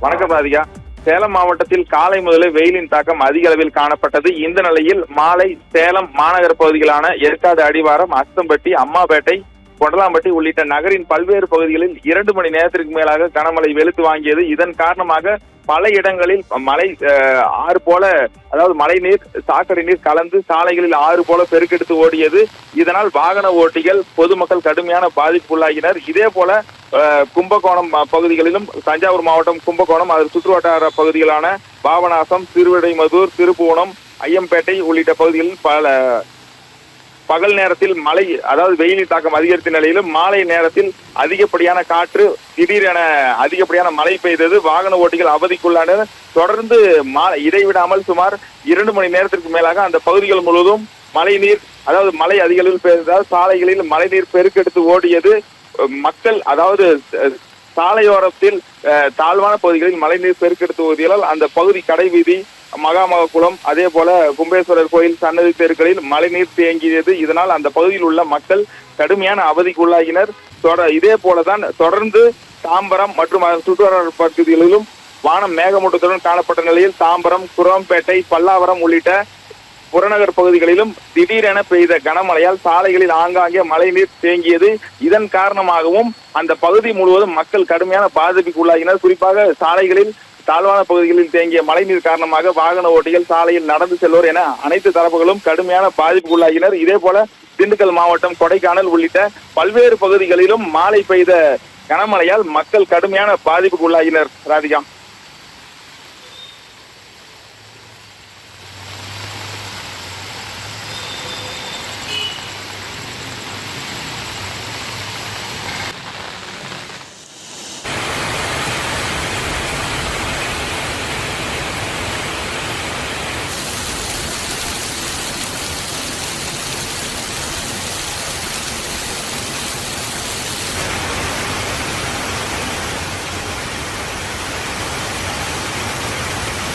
வணக்கம் ராதிகா. சேலம் மாவட்டத்தில் காலை முதலே வெயிலின் தாக்கம் அதிக அளவில் காணப்பட்டது. இந்த நிலையில் மாலை சேலம் மாநகர பகுதிகளான ஏற்காடு அடிவாரம், அஸ்தம்பட்டி, அம்மாபேட்டை, கொடலாம்பட்டி உள்ளிட்ட நகரின் பல்வேறு பகுதிகளில் 2 மணி நேரத்திற்கு மேலாக கனமழை வெளுத்து வாங்கியது. இதன் காரணமாக பல இடங்களில் மழை ஆறு போல, அதாவது மழை நீர் சாக்கடை நீர் கலந்து சாலைகளில் ஆறு போல பெருக்கெடுத்து ஓடியது. இதனால் வாகன ஓட்டிகள், பொதுமக்கள் கடுமையான பாதிப்புள்ளாகினர். இதே போல கும்பகோணம் பகுதிகளிலும், தஞ்சாவூர் மாவட்டம் கும்பகோணம், அதன் சுற்றுவட்டார பகுதிகளான பாபநாசம், திருவிடைமதுர், திருப்புவனம், ஐயம்பேட்டை உள்ளிட்ட பகுதிகளில் பகல் நேரத்தில் மழை, அதாவது வெயிலின் தாக்கம் அதிகரித்த நிலையிலும் மாலை நேரத்தில் அதிகப்படியான காற்று, திடீரென அதிகப்படியான மழை பெய்தது. வாகன ஓட்டிகள் அவதிக்குள்ளானர். தொடர்ந்து இடைவிடாமல் சுமார் 2 மணி நேரத்திற்கு மேலாக அந்த பகுதிகள் முழுவதும் மழை நீர், அதாவது மழை அதிக அளவில் பெய்ததால் சாலைகளில் மழை நீர் பெருக்கெடுத்து ஓடியது. மக்கள், அதாவது சாலையோரத்தில் தாழ்வான பகுதிகளில் மழைநீர் பெருக்கெடுத்து ஓதியால் அந்த பகுதி கடைவீதி, மகாமகக்குளம், அதே போல கும்பேஸ்வரர் கோயில் சன்னதி தெருக்களில் மழைநீர் தேங்கியது. இதனால் அந்த பகுதியில் உள்ள மக்கள் கடுமையான அவதிக்குள்ளாகினர். இதே போலதான் தொடர்ந்து தாம்பரம் மற்றும் அதன் சுற்றுவட்டார பகுதிகளிலும் வானம் மேகமூட்டத்துடன் காணப்பட்ட நிலையில் தாம்பரம், குரம்பேட்டை, பல்லாவரம் உள்ளிட்ட புறநகர் பகுதிகளிலும் திடீரென பெய்த கனமழையால் சாலைகளில் ஆங்காங்கே மழைநீர் தேங்கியது. இதன் காரணமாகவும் அந்த பகுதி முழுவதும் மக்கள் கடுமையான பாதிப்புக்கு உள்ளாகினர். குறிப்பாக சாலைகளில் தாழ்வான பகுதிகளில் தேங்கிய மழைநீர் காரணமாக வாகன ஓட்டிகள், சாலையில் நடந்து செல்வோர் என அனைத்து தரப்புகளும் கடுமையான பாதிப்புக்கு உள்ளாகினர். இதே போல திண்டுக்கல் மாவட்டம், கொடைக்கானல் உள்ளிட்ட பல்வேறு பகுதிகளிலும் மாலை பெய்த கனமழையால் மக்கள் கடுமையான பாதிப்புக்கு உள்ளாகினர். ராதிகா.